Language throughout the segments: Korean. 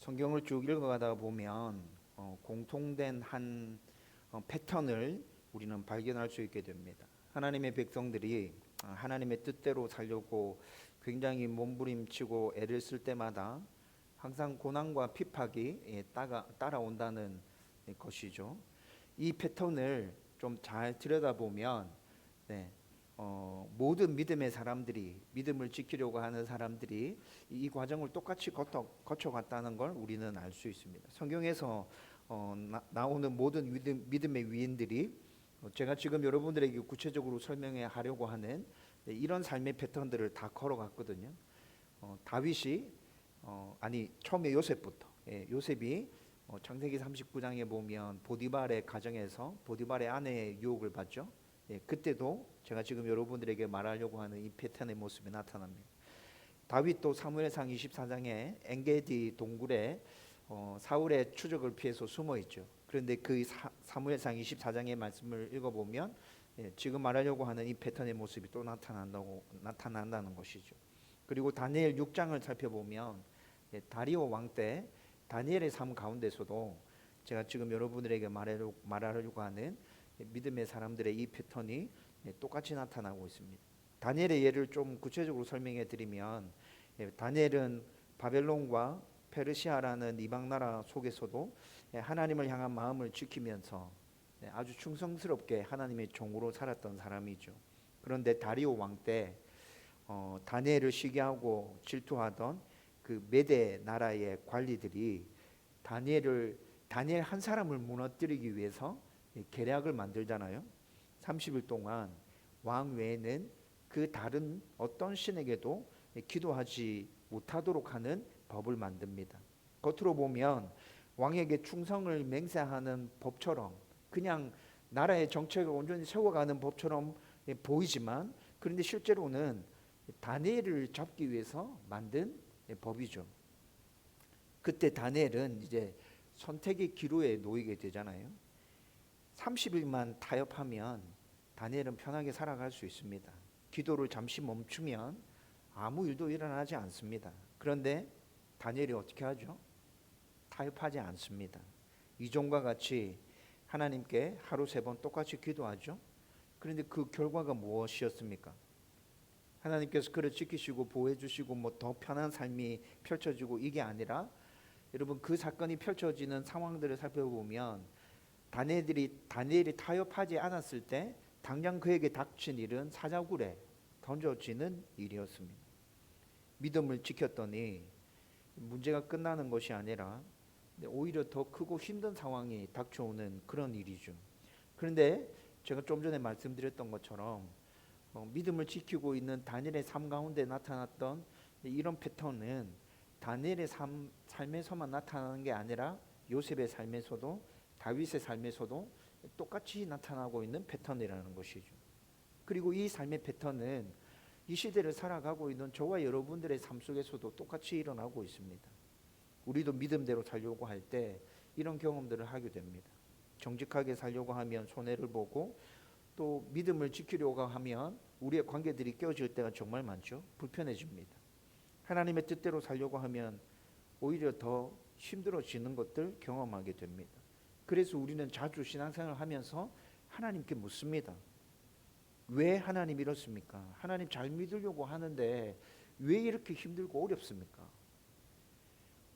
성경을 쭉 읽어가다 보면 공통된 한 패턴을 우리는 발견할 수 있게 됩니다. 하나님의 백성들이 하나님의 뜻대로 살려고 굉장히 몸부림치고 애를 쓸 때마다 항상 고난과 핍박이 따라온다는 것이죠. 이 패턴을 좀 잘 들여다보면 모든 믿음의 사람들이, 믿음을 지키려고 하는 사람들이 이 과정을 똑같이 거쳐갔다는 걸 우리는 알 수 있습니다. 성경에서 나오는 모든 믿음의 위인들이 제가 지금 여러분들에게 구체적으로 설명해 하려고 하는 이런 삶의 패턴들을 다 걸어갔거든요. 다윗이 처음에 요셉부터, 요셉이 창세기 39장에 보면 보디발의 가정에서 보디발의 아내의 유혹을 받죠. 그때도 제가 지금 여러분들에게 말하려고 하는 이 패턴의 모습이 나타납니다. 다윗도 사무엘상 24장에 엔게디 동굴에 사울의 추적을 피해서 숨어 있죠. 그런데 그 사무엘상 24장의 말씀을 읽어보면 지금 말하려고 하는 이 패턴의 모습이 또 나타난다는 것이죠. 그리고 다니엘 6장을 살펴보면 다리오 왕 때 다니엘의 삶 가운데서도 제가 지금 여러분들에게 말하려고 하는 믿음의 사람들의 이 패턴이 똑같이 나타나고 있습니다. 다니엘의 예를 좀 구체적으로 설명해 드리면 다니엘은 바벨론과 페르시아라는 이방 나라 속에서도 하나님을 향한 마음을 지키면서 아주 충성스럽게 하나님의 종으로 살았던 사람이죠. 그런데 다리오 왕 때 다니엘을 시기하고 질투하던 그 메대 나라의 관리들이 다니엘 한 사람을 무너뜨리기 위해서 계략을 만들잖아요. 30일 동안 왕 외에는 그 다른 어떤 신에게도 기도하지 못하도록 하는 법을 만듭니다. 겉으로 보면 왕에게 충성을 맹세하는 법처럼, 그냥 나라의 정책을 온전히 세워가는 법처럼 보이지만, 그런데 실제로는 다니엘을 잡기 위해서 만든 법이죠. 그때 다니엘은 이제 선택의 기로에 놓이게 되잖아요. 30일만 타협하면 다니엘은 편하게 살아갈 수 있습니다. 기도를 잠시 멈추면 아무 일도 일어나지 않습니다. 그런데 다니엘이 어떻게 하죠? 타협하지 않습니다. 이전과 같이 하나님께 하루 3번 똑같이 기도하죠. 그런데 그 결과가 무엇이었습니까? 하나님께서 그를 지키시고 보호해 주시고 더 편한 삶이 펼쳐지고 이게 아니라, 여러분, 그 사건이 펼쳐지는 상황들을 살펴보면 다니엘이 타협하지 않았을 때 당장 그에게 닥친 일은 사자굴에 던져지는 일이었습니다. 믿음을 지켰더니 문제가 끝나는 것이 아니라 오히려 더 크고 힘든 상황이 닥쳐오는 그런 일이죠. 그런데 제가 좀 전에 말씀드렸던 것처럼 믿음을 지키고 있는 다니엘의 삶 가운데 나타났던 이런 패턴은 다니엘의 삶에서만 나타나는 게 아니라 요셉의 삶에서도 다윗의 삶에서도 똑같이 나타나고 있는 패턴이라는 것이죠. 그리고 이 삶의 패턴은 이 시대를 살아가고 있는 저와 여러분들의 삶 속에서도 똑같이 일어나고 있습니다. 우리도 믿음대로 살려고 할 때 이런 경험들을 하게 됩니다. 정직하게 살려고 하면 손해를 보고, 또 믿음을 지키려고 하면 우리의 관계들이 깨어질 때가 정말 많죠. 불편해집니다. 하나님의 뜻대로 살려고 하면 오히려 더 힘들어지는 것들 경험하게 됩니다. 그래서 우리는 자주 신앙생활을 하면서 하나님께 묻습니다. 왜 하나님 이렇습니까? 하나님 잘 믿으려고 하는데 왜 이렇게 힘들고 어렵습니까?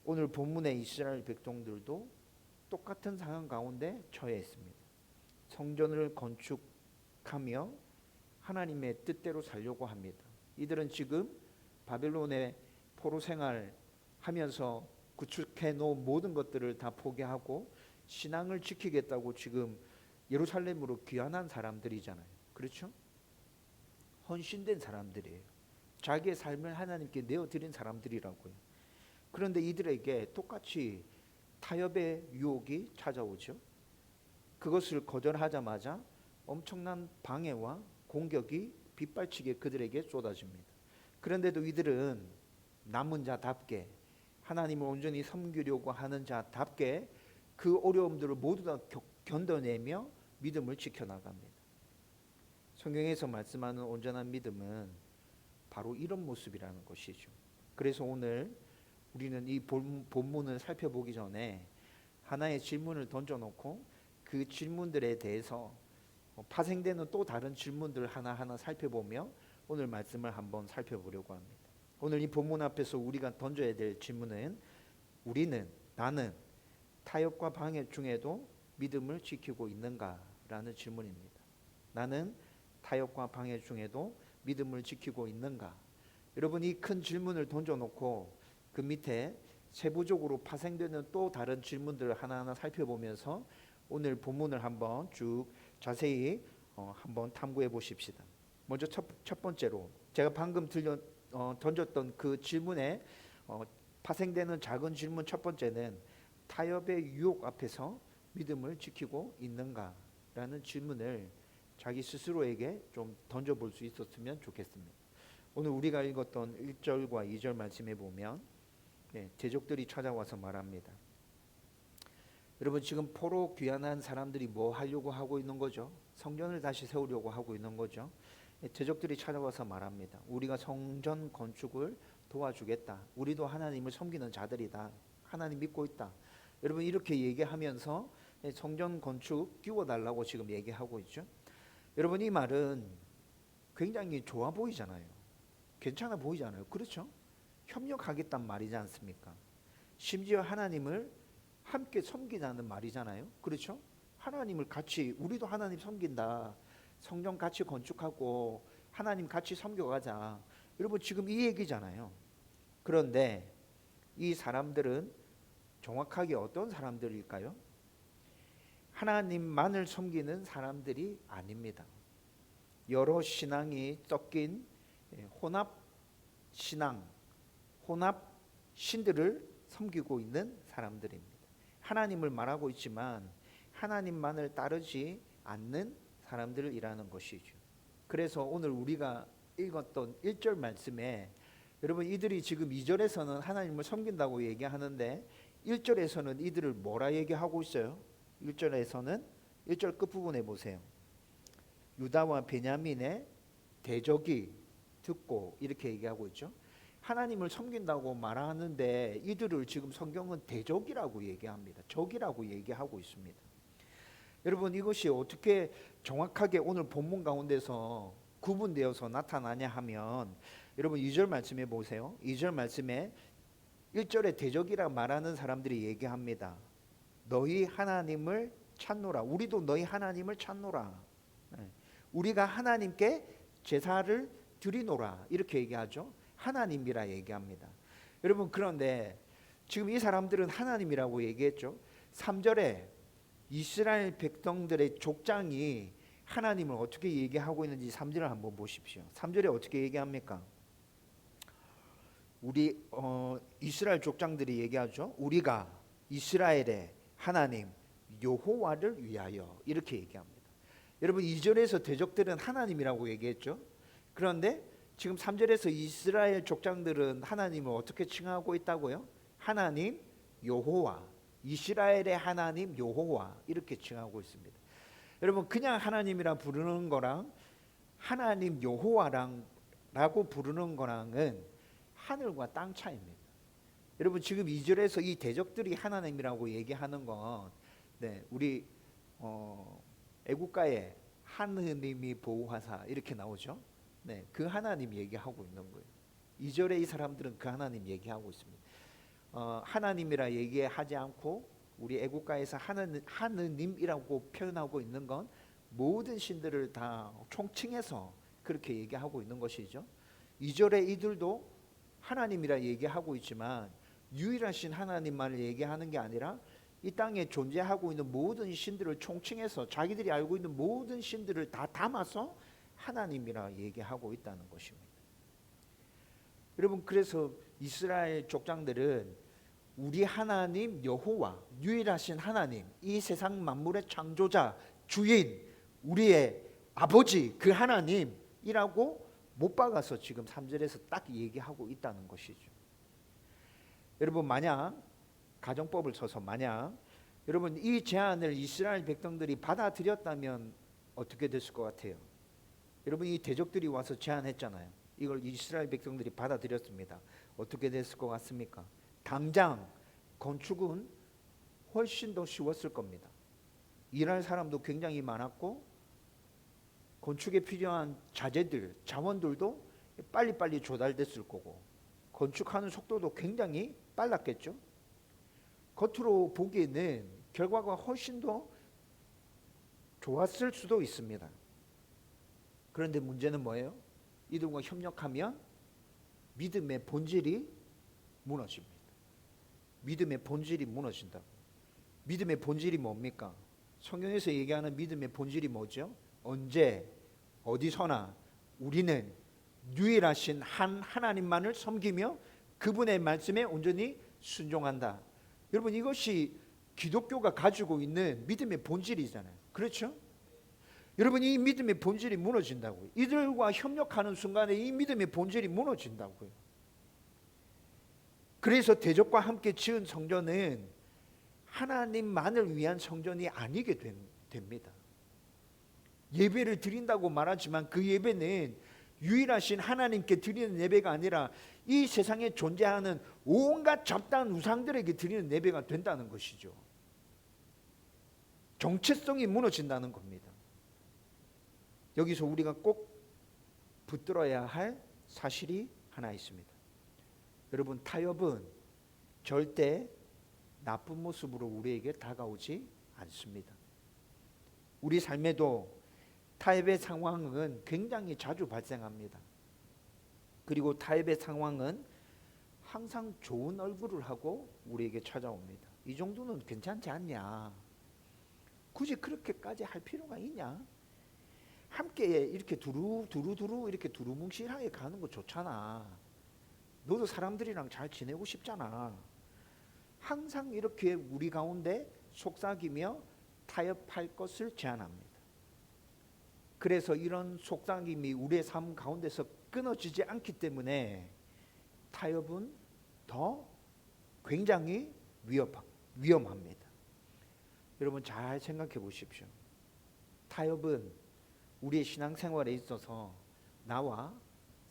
오늘 본문의 이스라엘 백성들도 똑같은 상황 가운데 처해 있습니다. 성전을 건축하며 하나님의 뜻대로 살려고 합니다. 이들은 지금 바벨론의 포로 생활하면서 구축해 놓은 모든 것들을 다 포기하고 신앙을 지키겠다고 지금 예루살렘으로 귀환한 사람들이잖아요. 그렇죠? 헌신된 사람들이에요. 자기의 삶을 하나님께 내어드린 사람들이라고요. 그런데 이들에게 똑같이 타협의 유혹이 찾아오죠. 그것을 거절하자마자 엄청난 방해와 공격이 빗발치게 그들에게 쏟아집니다. 그런데도 이들은 남은 자답게, 하나님을 온전히 섬기려고 하는 자답게 그 어려움들을 모두 다 견뎌내며 믿음을 지켜나갑니다. 성경에서 말씀하는 온전한 믿음은 바로 이런 모습이라는 것이죠. 그래서 오늘 우리는 이 본문을 살펴보기 전에 하나의 질문을 던져놓고 그 질문들에 대해서 파생되는 또 다른 질문들 하나하나 살펴보며 오늘 말씀을 한번 살펴보려고 합니다. 오늘 이 본문 앞에서 우리가 던져야 될 질문은 나는 타협과 방해 중에도 믿음을 지키고 있는가라는 질문입니다. 나는 타협과 방해 중에도 믿음을 지키고 있는가? 여러분, 이 큰 질문을 던져놓고 그 밑에 세부적으로 파생되는 또 다른 질문들을 하나하나 살펴보면서 오늘 본문을 한번 쭉 자세히 한번 탐구해 보십시다. 먼저 첫 번째로 제가 방금 던졌던 그 질문에 파생되는 작은 질문 첫 번째는 타협의 유혹 앞에서 믿음을 지키고 있는가라는 질문을 자기 스스로에게 좀 던져볼 수 있었으면 좋겠습니다. 오늘 우리가 읽었던 1절과 2절 말씀에 보면 대적들이 찾아와서 말합니다. 여러분, 지금 포로 귀환한 사람들이 뭐 하려고 하고 있는 거죠? 성전을 다시 세우려고 하고 있는 거죠. 대적들이 찾아와서 말합니다. 우리가 성전 건축을 도와주겠다. 우리도 하나님을 섬기는 자들이다. 하나님 믿고 있다. 여러분, 이렇게 얘기하면서 성전 건축 끼워달라고 지금 얘기하고 있죠. 여러분, 이 말은 굉장히 좋아 보이잖아요. 괜찮아 보이잖아요. 그렇죠? 협력하겠다는 말이지 않습니까? 심지어 하나님을 함께 섬기자는 말이잖아요. 그렇죠? 하나님을 같이, 우리도 하나님 섬긴다. 성전 같이 건축하고 하나님 같이 섬겨가자. 여러분, 지금 이 얘기잖아요. 그런데 이 사람들은 정확하게 어떤 사람들일까요? 하나님만을 섬기는 사람들이 아닙니다. 여러 신앙이 섞인 혼합 신앙, 혼합 신들을 섬기고 있는 사람들입니다. 하나님을 말하고 있지만 하나님만을 따르지 않는 사람들이라는 것이죠. 그래서 오늘 우리가 읽었던 1절 말씀에 여러분, 이들이 지금 2절에서는 하나님을 섬긴다고 얘기하는데 1절에서는 이들을 뭐라 얘기하고 있어요? 1절에서는 1절 끝부분에 보세요. 유다와 베냐민의 대적이 듣고 이렇게 얘기하고 있죠. 하나님을 섬긴다고 말하는데 이들을 지금 성경은 대적이라고 얘기합니다. 적이라고 얘기하고 있습니다. 여러분, 이것이 어떻게 정확하게 오늘 본문 가운데서 구분되어서 나타나냐 하면 여러분 2절 말씀해 보세요. 2절 말씀에 1절에 대적이라 말하는 사람들이 얘기합니다. 너희 하나님을 찾노라. 우리도 너희 하나님을 찾노라. 우리가 하나님께 제사를 드리노라. 이렇게 얘기하죠. 하나님이라 얘기합니다. 여러분, 그런데 지금 이 사람들은 하나님이라고 얘기했죠. 3절에 이스라엘 백성들의 족장이 하나님을 어떻게 얘기하고 있는지 3절을 한번 보십시오. 3절에 어떻게 얘기합니까? 우리 이스라엘 족장들이 얘기하죠. 우리가 이스라엘의 하나님 여호와를 위하여 이렇게 얘기합니다. 여러분, 2절에서 대적들은 하나님이라고 얘기했죠. 그런데 지금 3절에서 이스라엘 족장들은 하나님을 어떻게 칭하고 있다고요? 하나님 여호와, 이스라엘의 하나님 여호와 이렇게 칭하고 있습니다. 여러분, 그냥 하나님이라 부르는 거랑 하나님 여호와라고 부르는 거랑은 하늘과 땅 차이입니다. 여러분, 지금 2절에서 이 대적들이 하나님이라고 얘기하는 건 우리 애국가에 하느님이 보호하사 이렇게 나오죠. 그 하나님 얘기하고 있는 거예요. 2절에 이 사람들은 그 하나님 얘기하고 있습니다. 하나님이라 얘기하지 않고 우리 애국가에서 하느님이라고 표현하고 있는 건 모든 신들을 다 총칭해서 그렇게 얘기하고 있는 것이죠. 2절에 이들도 하나님이라 얘기하고 있지만 유일하신 하나님만을 얘기하는 게 아니라 이 땅에 존재하고 있는 모든 신들을 총칭해서 자기들이 알고 있는 모든 신들을 다 담아서 하나님이라 얘기하고 있다는 것입니다. 여러분, 그래서 이스라엘 족장들은 우리 하나님 여호와, 유일하신 하나님, 이 세상 만물의 창조자, 주인, 우리의 아버지 그 하나님이라고 못 박아서 지금 3절에서 딱 얘기하고 있다는 것이죠. 여러분, 만약 가정법을 써서 만약 여러분 이 제안을 이스라엘 백성들이 받아들였다면 어떻게 됐을 것 같아요? 여러분, 이 대적들이 와서 제안했잖아요. 이걸 이스라엘 백성들이 받아들였습니다. 어떻게 됐을 것 같습니까? 당장 건축은 훨씬 더 쉬웠을 겁니다. 일할 사람도 굉장히 많았고 건축에 필요한 자재들, 자원들도 빨리빨리 조달됐을 거고 건축하는 속도도 굉장히 빨랐겠죠. 겉으로 보기에는 결과가 훨씬 더 좋았을 수도 있습니다. 그런데 문제는 뭐예요? 이들과 협력하면 믿음의 본질이 무너집니다. 믿음의 본질이 무너진다고. 믿음의 본질이 뭡니까? 성경에서 얘기하는 믿음의 본질이 뭐죠? 언제 어디서나 우리는 유일하신 한 하나님만을 섬기며 그분의 말씀에 온전히 순종한다. 여러분, 이것이 기독교가 가지고 있는 믿음의 본질이잖아요. 그렇죠? 여러분, 이 믿음의 본질이 무너진다고요. 이들과 협력하는 순간에 이 믿음의 본질이 무너진다고요. 그래서 대적과 함께 지은 성전은 하나님만을 위한 성전이 아니게 됩니다. 예배를 드린다고 말하지만 그 예배는 유일하신 하나님께 드리는 예배가 아니라 이 세상에 존재하는 온갖 잡다한 우상들에게 드리는 예배가 된다는 것이죠. 정체성이 무너진다는 겁니다. 여기서 우리가 꼭 붙들어야 할 사실이 하나 있습니다. 여러분, 타협은 절대 나쁜 모습으로 우리에게 다가오지 않습니다. 우리 삶에도 타협의 상황은 굉장히 자주 발생합니다. 그리고 타협의 상황은 항상 좋은 얼굴을 하고 우리에게 찾아옵니다. 이 정도는 괜찮지 않냐? 굳이 그렇게까지 할 필요가 있냐? 함께 이렇게 두루두루 이렇게 두루뭉실하게 가는 거 좋잖아. 너도 사람들이랑 잘 지내고 싶잖아. 항상 이렇게 우리 가운데 속삭이며 타협할 것을 제안합니다. 그래서 이런 속삭임이 우리의 삶 가운데서 끊어지지 않기 때문에 타협은 더 굉장히 위험합니다. 여러분, 잘 생각해 보십시오. 타협은 우리의 신앙생활에 있어서 나와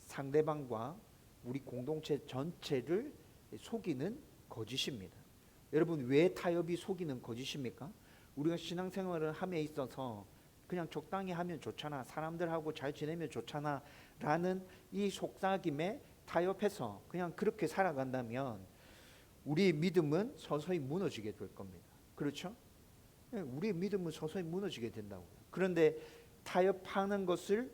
상대방과 우리 공동체 전체를 속이는 거짓입니다. 여러분, 왜 타협이 속이는 거짓입니까? 우리가 신앙생활을 함에 있어서 그냥 적당히 하면 좋잖아, 사람들하고 잘 지내면 좋잖아 라는 이 속삭임에 타협해서 그냥 그렇게 살아간다면 우리의 믿음은 서서히 무너지게 될 겁니다. 그렇죠? 우리의 믿음은 서서히 무너지게 된다고요. 그런데 타협하는 것을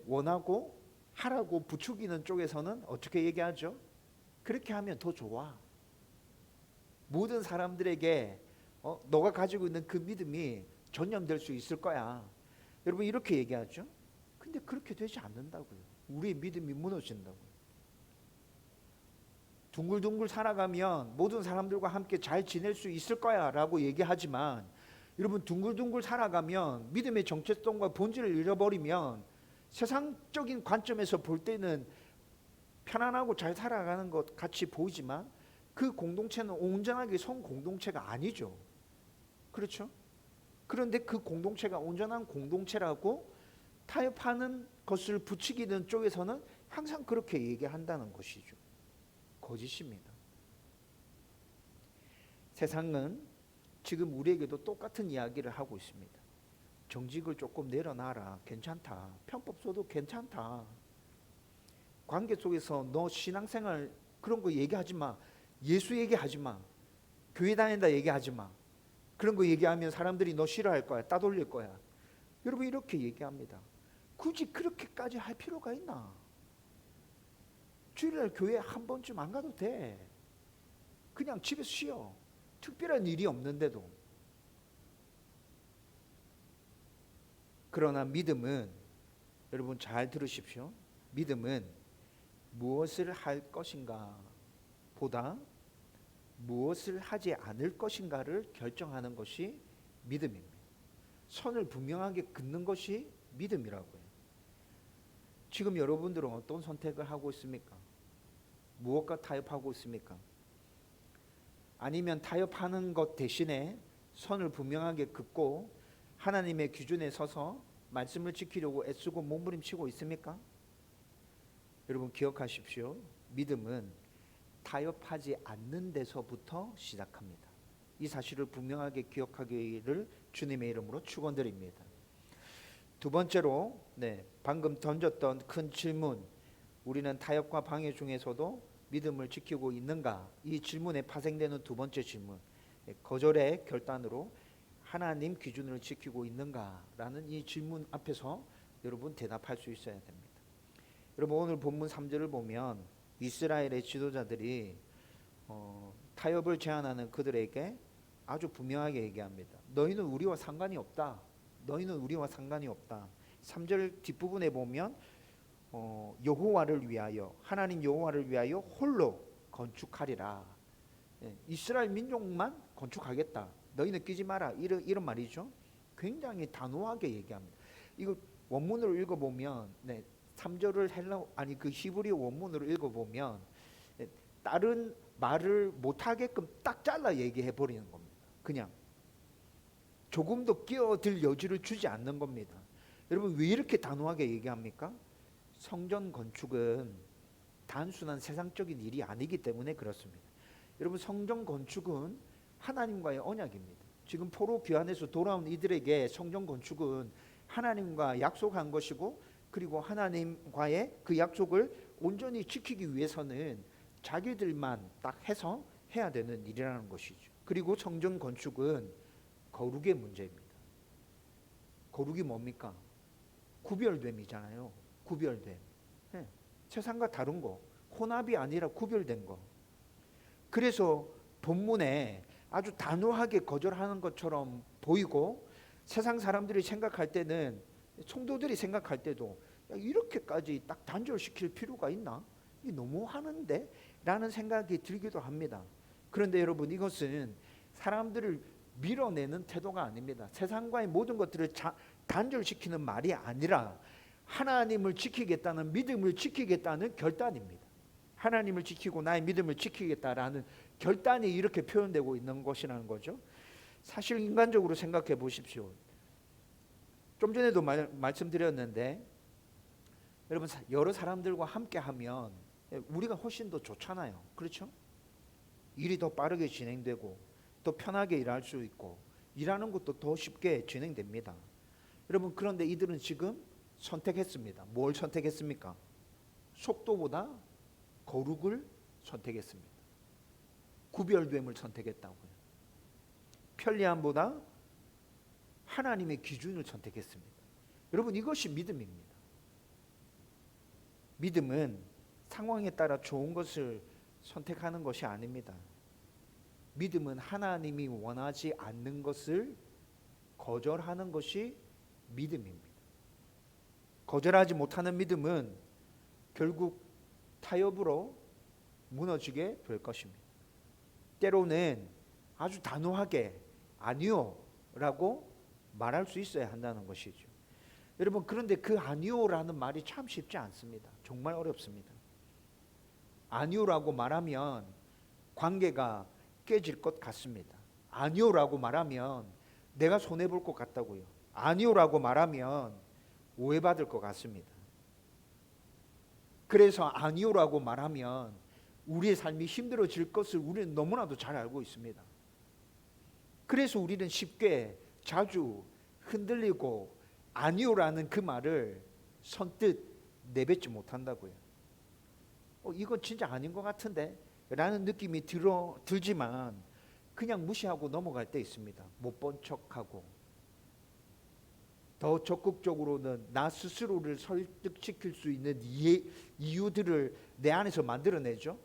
원하고 하라고 부추기는 쪽에서는 어떻게 얘기하죠? 그렇게 하면 더 좋아. 모든 사람들에게 너가 가지고 있는 그 믿음이 전염될 수 있을 거야. 여러분, 이렇게 얘기하죠. 근데 그렇게 되지 않는다고요. 우리의 믿음이 무너진다고요. 둥글둥글 살아가면 모든 사람들과 함께 잘 지낼 수 있을 거야 라고 얘기하지만 여러분, 둥글둥글 살아가면 믿음의 정체성과 본질을 잃어버리면 세상적인 관점에서 볼 때는 편안하고 잘 살아가는 것 같이 보이지만 그 공동체는 온전하게 성 공동체가 아니죠. 그렇죠? 그런데 그 공동체가 온전한 공동체라고 타협하는 것을 부추기는 쪽에서는 항상 그렇게 얘기한다는 것이죠. 거짓입니다. 세상은 지금 우리에게도 똑같은 이야기를 하고 있습니다. 정직을 조금 내려놔라. 괜찮다. 편법 써도 괜찮다. 관계 속에서 너 신앙생활 그런 거 얘기하지 마. 예수 얘기하지 마. 교회 다닌다 얘기하지 마. 그런 거 얘기하면 사람들이 너 싫어할 거야. 따돌릴 거야. 여러분, 이렇게 얘기합니다. 굳이 그렇게까지 할 필요가 있나? 주일날 교회 한 번쯤 안 가도 돼. 그냥 집에서 쉬어. 특별한 일이 없는데도. 그러나 믿음은, 여러분 잘 들으십시오. 믿음은 무엇을 할 것인가 보다 무엇을 하지 않을 것인가를 결정하는 것이 믿음입니다. 선을 분명하게 긋는 것이 믿음이라고요. 지금 여러분들은 어떤 선택을 하고 있습니까? 무엇과 타협하고 있습니까? 아니면 타협하는 것 대신에 선을 분명하게 긋고 하나님의 기준에 서서 말씀을 지키려고 애쓰고 몸부림치고 있습니까? 여러분 기억하십시오. 믿음은 타협하지 않는 데서부터 시작합니다. 이 사실을 분명하게 기억하기를 주님의 이름으로 축원드립니다. 두 번째로, 방금 던졌던 큰 질문, 우리는 타협과 방해 중에서도 믿음을 지키고 있는가? 이 질문에 파생되는 두 번째 질문, 거절의 결단으로 하나님 기준을 지키고 있는가라는 이 질문 앞에서 여러분 대답할 수 있어야 됩니다. 여러분, 오늘 본문 3절을 보면 이스라엘의 지도자들이 타협을 제안하는 그들에게 아주 분명하게 얘기합니다. 너희는 우리와 상관이 없다. 너희는 우리와 상관이 없다. 3절 뒷부분에 보면 여호와를 위하여, 하나님 여호와를 위하여 홀로 건축하리라. 이스라엘 민족만 건축하겠다. 너희는 끼지 마라. 이런 말이죠. 굉장히 단호하게 얘기합니다. 이거 원문으로 읽어보면, 3절을 그 히브리 원문으로 읽어보면 다른 말을 못하게끔 딱 잘라 얘기해 버리는 겁니다. 그냥 조금도 끼어들 여지를 주지 않는 겁니다. 여러분, 왜 이렇게 단호하게 얘기합니까? 성전 건축은 단순한 세상적인 일이 아니기 때문에 그렇습니다. 여러분, 성전 건축은 하나님과의 언약입니다. 지금 포로 귀환에서 돌아온 이들에게 성전 건축은 하나님과 약속한 것이고, 그리고 하나님과의 그 약속을 온전히 지키기 위해서는 자기들만 딱 해서 해야 되는 일이라는 것이죠. 그리고 성전 건축은 거룩의 문제입니다. 거룩이 뭡니까? 구별됨이잖아요. 구별됨. 세상과 다른 거, 혼합이 아니라 구별된 거. 그래서 본문에 아주 단호하게 거절하는 것처럼 보이고, 세상 사람들이 생각할 때는, 성도들이 생각할 때도 이렇게까지 딱 단절시킬 필요가 있나? 이 너무하는데? 라는 생각이 들기도 합니다. 그런데 여러분, 이것은 사람들을 밀어내는 태도가 아닙니다. 세상과의 모든 것들을 단절시키는 말이 아니라 하나님을 지키겠다는, 믿음을 지키겠다는 결단입니다. 하나님을 지키고 나의 믿음을 지키겠다라는 결단이 이렇게 표현되고 있는 것이라는 거죠. 사실 인간적으로 생각해 보십시오. 좀 전에도 말씀드렸는데, 여러분, 여러 사람들과 함께 하면 우리가 훨씬 더 좋잖아요. 그렇죠? 일이 더 빠르게 진행되고 더 편하게 일할 수 있고 일하는 것도 더 쉽게 진행됩니다. 여러분, 그런데 이들은 지금 선택했습니다. 뭘 선택했습니까? 속도보다 거룩을 선택했습니다. 구별됨을 선택했다고요. 편리함보다 하나님의 기준을 선택했습니다. 여러분, 이것이 믿음입니다. 믿음은 상황에 따라 좋은 것을 선택하는 것이 아닙니다. 믿음은 하나님이 원하지 않는 것을 거절하는 것이 믿음입니다. 거절하지 못하는 믿음은 결국 타협으로 무너지게 될 것입니다. 때로는 아주 단호하게 아니요 라고 말할 수 있어야 한다는 것이죠. 여러분, 그런데 그 아니요라는 말이 참 쉽지 않습니다. 정말 어렵습니다. 아니요라고 말하면 관계가 깨질 것 같습니다. 아니요라고 말하면 내가 손해볼 것 같다고요. 아니요라고 말하면 오해받을 것 같습니다. 그래서 아니요라고 말하면 우리의 삶이 힘들어질 것을 우리는 너무나도 잘 알고 있습니다. 그래서 우리는 쉽게 자주 흔들리고 아니요라는 그 말을 선뜻 내뱉지 못한다고요. 이건 진짜 아닌 것 같은데 라는 느낌이 들지만 그냥 무시하고 넘어갈 때 있습니다. 못 본 척하고, 더 적극적으로는 나 스스로를 설득시킬 수 있는 이유들을 내 안에서 만들어내죠.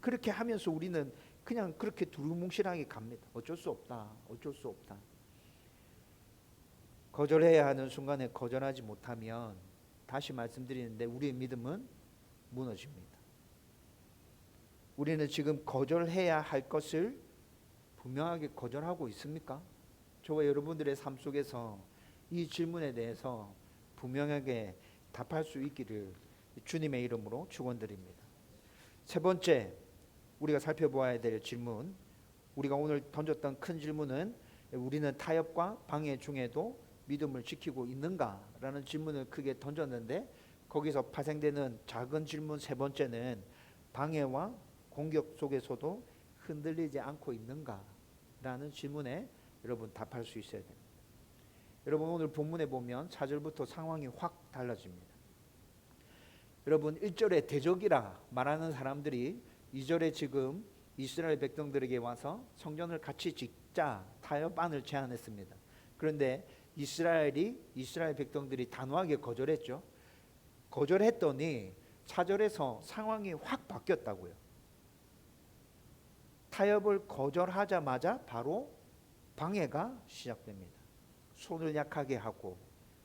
그렇게 하면서 우리는 그냥 그렇게 두루뭉실하게 갑니다. 어쩔 수 없다. 어쩔 수 없다. 거절해야 하는 순간에 거절하지 못하면, 다시 말씀드리는데, 우리의 믿음은 무너집니다. 우리는 지금 거절해야 할 것을 분명하게 거절하고 있습니까? 저와 여러분들의 삶 속에서 이 질문에 대해서 분명하게 답할 수 있기를 주님의 이름으로 축원드립니다. 세 번째, 우리가 살펴보아야 될 질문, 우리가 오늘 던졌던 큰 질문은 우리는 타협과 방해 중에도 믿음을 지키고 있는가라는 질문을 크게 던졌는데, 거기서 파생되는 작은 질문 세 번째는 방해와 공격 속에서도 흔들리지 않고 있는가라는 질문에 여러분 답할 수 있어야 됩니다. 여러분 오늘 본문에 보면 4절부터 상황이 확 달라집니다. 여러분 1절에 대적이라 말하는 사람들이 2절에 지금 이스라엘 백성들에게 와서 성전을 같이 짓자 타협안을 제안했습니다. 그런데 이스라엘 백성들이 단호하게 거절했죠. 거절했더니 4절에서 상황이 확 바뀌었다고요. 타협을 거절하자마자 바로 방해가 시작됩니다. 손을 약하게 하고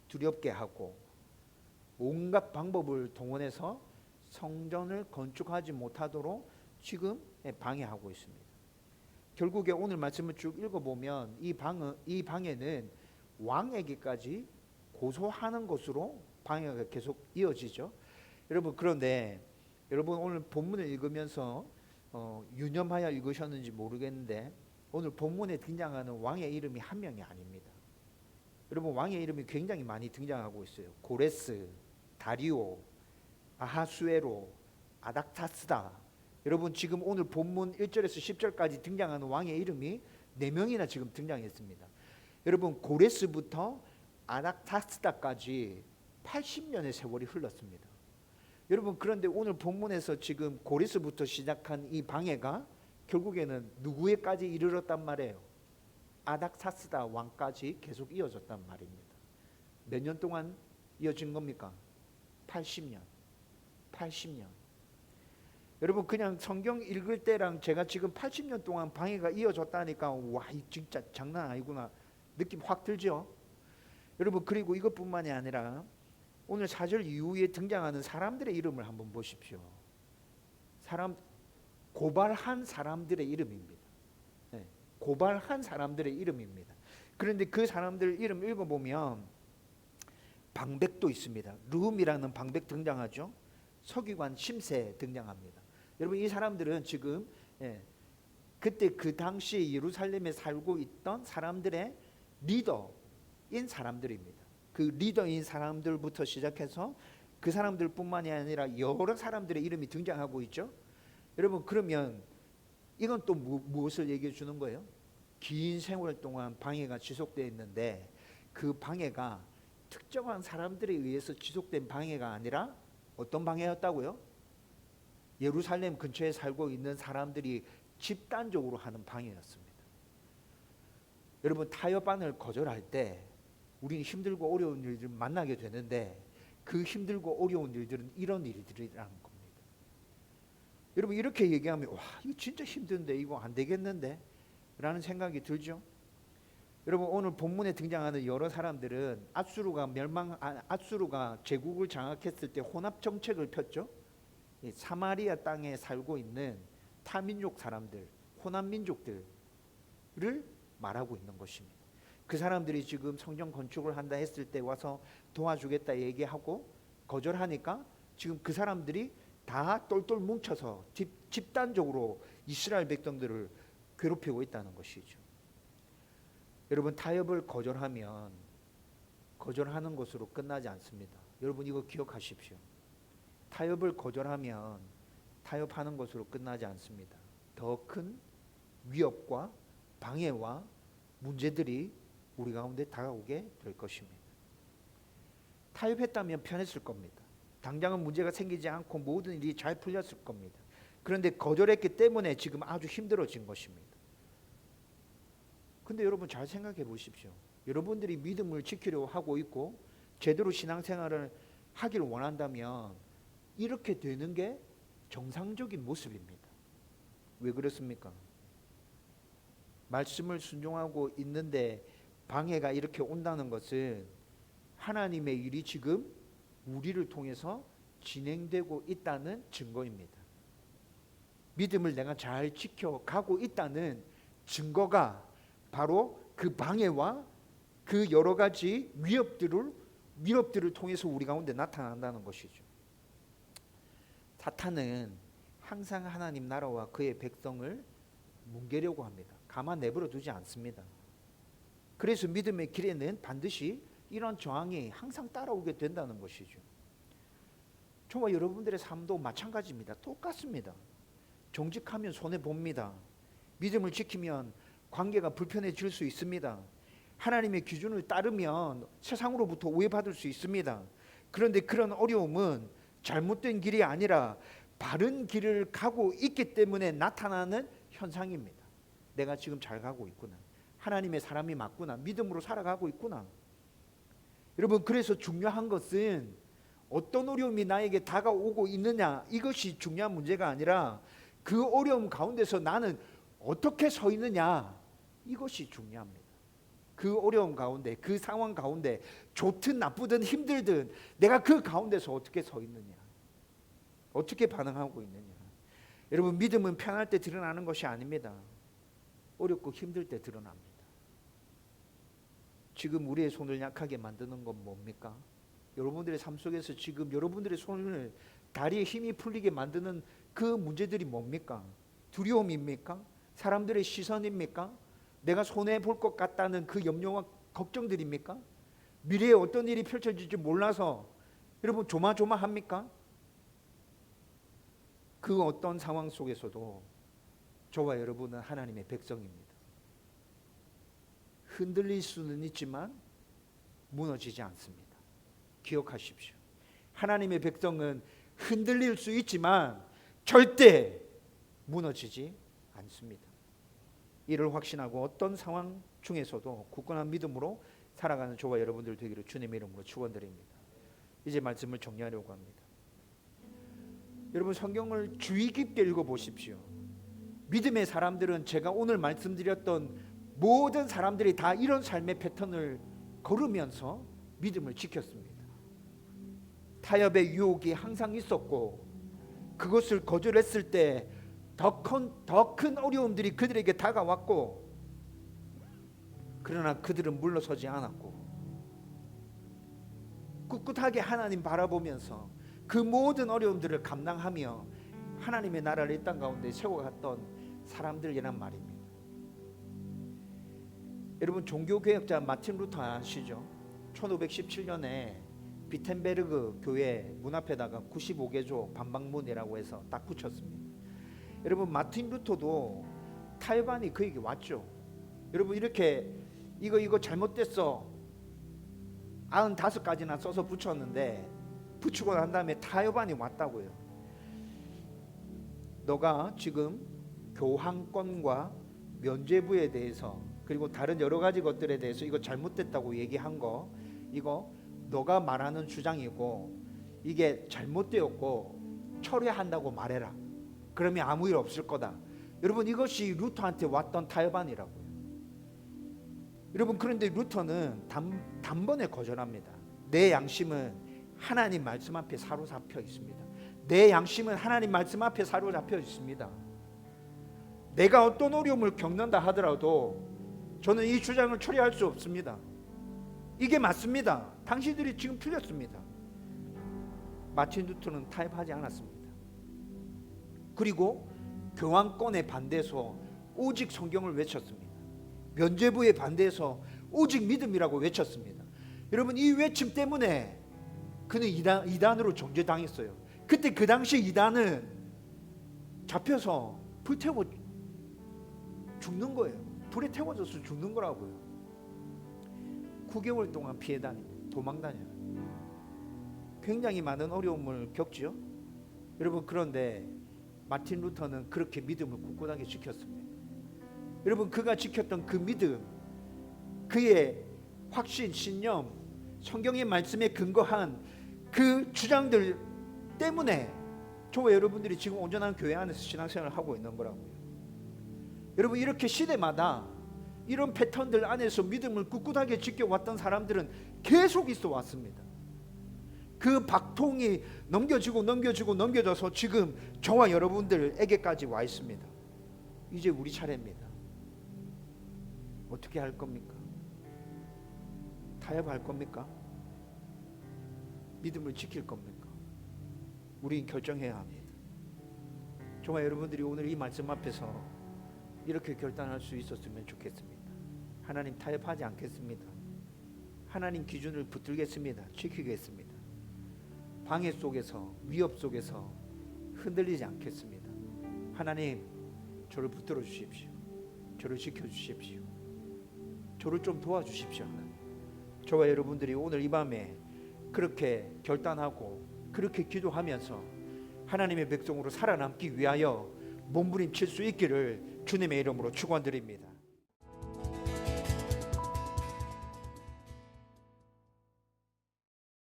두렵게 하고 온갖 방법을 동원해서 성전을 건축하지 못하도록 지금 방해하고 있습니다. 결국에 오늘 말씀을 쭉 읽어보면 이 방해는 왕에게까지 고소하는 것으로 방해가 계속 이어지죠. 여러분 그런데 여러분 오늘 본문을 읽으면서 유념하여 읽으셨는지 모르겠는데 오늘 본문에 등장하는 왕의 이름이 한 명이 아닙니다. 여러분 왕의 이름이 굉장히 많이 등장하고 있어요. 고레스, 다리오, 아하수에로, 아닥타스다. 여러분 지금 오늘 본문 1절에서 10절까지 등장하는 왕의 이름이 4명이나 지금 등장했습니다. 여러분 고레스부터 아닥타스다까지 80년의 세월이 흘렀습니다. 여러분 그런데 오늘 본문에서 지금 고레스부터 시작한 이 방해가 결국에는 누구에까지 이르렀단 말이에요? 아닥사스다 왕까지 계속 이어졌단 말입니다. 몇 년 동안 이어진 겁니까? 80년. 여러분 그냥 성경 읽을 때랑 제가 지금 80년 동안 방해가 이어졌다니까 와, 이 진짜 장난 아니구나 느낌 확 들죠? 여러분 그리고 이것뿐만이 아니라 오늘 4절 이후에 등장하는 사람들의 이름을 한번 보십시오. 고발한 사람들의 이름입니다. 네, 고발한 사람들의 이름입니다. 그런데 그 사람들 이름 읽어보면 방백도 있습니다. 르훔이라는 방백 등장하죠. 서기관 심세 등장합니다. 여러분 이 사람들은 지금 그때 그 당시에 예루살렘에 살고 있던 사람들의 리더인 사람들입니다. 그 리더인 사람들부터 시작해서 그 사람들뿐만이 아니라 여러 사람들의 이름이 등장하고 있죠. 여러분 그러면 이건 또 무엇을 얘기해 주는 거예요? 긴 세월 동안 방해가 지속되어 있는데 그 방해가 특정한 사람들에 의해서 지속된 방해가 아니라 어떤 방해였다고요? 예루살렘 근처에 살고 있는 사람들이 집단적으로 하는 방해였습니다. 여러분 타협안을 거절할 때 우리는 힘들고 어려운 일들을 만나게 되는데 그 힘들고 어려운 일들은 이런 일들이라는 겁니다. 여러분 이렇게 얘기하면 와 이거 진짜 힘든데 이거 안 되겠는데 라는 생각이 들죠. 여러분 오늘 본문에 등장하는 여러 사람들은 앗수르가 제국을 장악했을 때 혼합 정책을 폈죠. 사마리아 땅에 살고 있는 타민족 사람들, 혼합 민족들을 말하고 있는 것입니다. 그 사람들이 지금 성전 건축을 한다 했을 때 와서 도와주겠다 얘기하고 거절하니까 지금 그 사람들이 다 똘똘 뭉쳐서 집단적으로 이스라엘 백성들을 괴롭히고 있다는 것이죠. 여러분 타협을 거절하면 거절하는 것으로 끝나지 않습니다. 여러분 이거 기억하십시오. 타협을 거절하면 타협하는 것으로 끝나지 않습니다. 더 큰 위협과 방해와 문제들이 우리 가운데 다가오게 될 것입니다. 타협했다면 편했을 겁니다. 당장은 문제가 생기지 않고 모든 일이 잘 풀렸을 겁니다. 그런데 거절했기 때문에 지금 아주 힘들어진 것입니다. 근데 여러분 잘 생각해 보십시오. 여러분들이 믿음을 지키려고 하고 있고 제대로 신앙생활을 하기를 원한다면 이렇게 되는 게 정상적인 모습입니다. 왜 그렇습니까? 말씀을 순종하고 있는데 방해가 이렇게 온다는 것은 하나님의 일이 지금 우리를 통해서 진행되고 있다는 증거입니다. 믿음을 내가 잘 지켜가고 있다는 증거가 바로 그 방해와 그 여러 가지 위협들을 통해서 우리 가운데 나타난다는 것이죠. 사탄은 항상 하나님 나라와 그의 백성을 뭉개려고 합니다. 가만 내버려 두지 않습니다. 그래서 믿음의 길에는 반드시 이런 저항이 항상 따라오게 된다는 것이죠. 저와 여러분들의 삶도 마찬가지입니다. 똑같습니다. 정직하면 손해 봅니다. 믿음을 지키면 관계가 불편해질 수 있습니다. 하나님의 기준을 따르면 세상으로부터 오해받을 수 있습니다. 그런데 그런 어려움은 잘못된 길이 아니라 바른 길을 가고 있기 때문에 나타나는 현상입니다. 내가 지금 잘 가고 있구나. 하나님의 사람이 맞구나. 믿음으로 살아가고 있구나. 여러분, 그래서 중요한 것은 어떤 어려움이 나에게 다가오고 있느냐, 이것이 중요한 문제가 아니라 그 어려움 가운데서 나는 어떻게 서 있느냐, 이것이 중요합니다. 그 어려움 가운데, 그 상황 가운데 좋든 나쁘든 힘들든 내가 그 가운데서 어떻게 서 있느냐, 어떻게 반응하고 있느냐. 여러분, 믿음은 편할 때 드러나는 것이 아닙니다. 어렵고 힘들 때 드러납니다. 지금 우리의 손을 약하게 만드는 건 뭡니까? 여러분들의 삶 속에서 지금 여러분들의 손을, 다리에 힘이 풀리게 만드는 그 문제들이 뭡니까? 두려움입니까? 사람들의 시선입니까? 내가 손해볼 것 같다는 그 염려와 걱정들입니까? 미래에 어떤 일이 펼쳐질지 몰라서 여러분 조마조마합니까? 그 어떤 상황 속에서도 저와 여러분은 하나님의 백성입니다. 흔들릴 수는 있지만 무너지지 않습니다. 기억하십시오. 하나님의 백성은 흔들릴 수 있지만 절대 무너지지 않습니다. 이를 확신하고 어떤 상황 중에서도 굳건한 믿음으로 살아가는 저와 여러분들 되기를 주님의 이름으로 축원드립니다. 이제 말씀을 정리하려고 합니다. 여러분, 성경을 주의 깊게 읽어보십시오. 믿음의 사람들은, 제가 오늘 말씀드렸던 모든 사람들이 다 이런 삶의 패턴을 걸으면서 믿음을 지켰습니다. 타협의 유혹이 항상 있었고 그것을 거절했을 때 더 큰 어려움들이 그들에게 다가왔고, 그러나 그들은 물러서지 않았고 꿋꿋하게 하나님 바라보면서 그 모든 어려움들을 감당하며 하나님의 나라를 이 땅 가운데 세워갔던 사람들이란 말입니다. 여러분, 종교개혁자 마틴 루터 아시죠? 1517년에 비텐베르그 교회 문 앞에다가 95개조 반박문이라고 해서 딱 붙였습니다. 여러분, 마틴 루터도 타협안이 그에게 왔죠. 여러분, 이렇게 이거 잘못됐어 95가지나 써서 붙였는데, 붙이고 난 다음에 타협안이 왔다고요. 너가 지금 교황권과 면죄부에 대해서, 그리고 다른 여러 가지 것들에 대해서 이거 잘못됐다고 얘기한 거, 이거 너가 말하는 주장이고 이게 잘못되었고 처리한다고 말해라. 그러면 아무 일 없을 거다. 여러분, 이것이 루터한테 왔던 타협안이라고요. 여러분, 그런데 루터는 단번에 거절합니다. 내 양심은 하나님 말씀 앞에 사로잡혀 있습니다. 내 양심은 하나님 말씀 앞에 사로잡혀 있습니다. 내가 어떤 어려움을 겪는다 하더라도 저는 이 주장을 처리할 수 없습니다. 이게 맞습니다. 당신들이 지금 틀렸습니다. 마틴 루터는 타협하지 않았습니다. 그리고 교황권에 반대해서 오직 성경을 외쳤습니다. 면죄부에 반대해서 오직 믿음이라고 외쳤습니다. 여러분, 이 외침 때문에 그는 이단으로 정죄당했어요. 그때 그 당시 이단은 잡혀서 불태워 죽는 거예요. 불에 태워져서 죽는 거라고요. 9개월 동안 피해 다닙니다. 도망 다녀요. 굉장히 많은 어려움을 겪죠. 여러분, 그런데 마틴 루터는 그렇게 믿음을 굳건하게 지켰습니다. 여러분, 그가 지켰던 그 믿음, 그의 확신, 신념, 성경의 말씀에 근거한 그 주장들 때문에 저와 여러분들이 지금 온전한 교회 안에서 신앙생활을 하고 있는 거라고요. 여러분, 이렇게 시대마다 이런 패턴들 안에서 믿음을 꿋꿋하게 지켜왔던 사람들은 계속 있어 왔습니다. 그 박통이 넘겨져서 지금 저와 여러분들에게까지 와 있습니다. 이제 우리 차례입니다. 어떻게 할 겁니까? 타협할 겁니까? 믿음을 지킬 겁니까? 우린 결정해야 합니다. 저와 여러분들이 오늘 이 말씀 앞에서 이렇게 결단할 수 있었으면 좋겠습니다. 하나님, 타협하지 않겠습니다. 하나님 기준을 붙들겠습니다. 지키겠습니다. 방해 속에서, 위협 속에서 흔들리지 않겠습니다. 하나님, 저를 붙들어 주십시오. 저를 지켜 주십시오. 저를 좀 도와주십시오. 하나님. 저와 여러분들이 오늘 이 밤에 그렇게 결단하고 그렇게 기도하면서 하나님의 백성으로 살아남기 위하여 몸부림칠 수 있기를 주님의 이름으로 축원드립니다.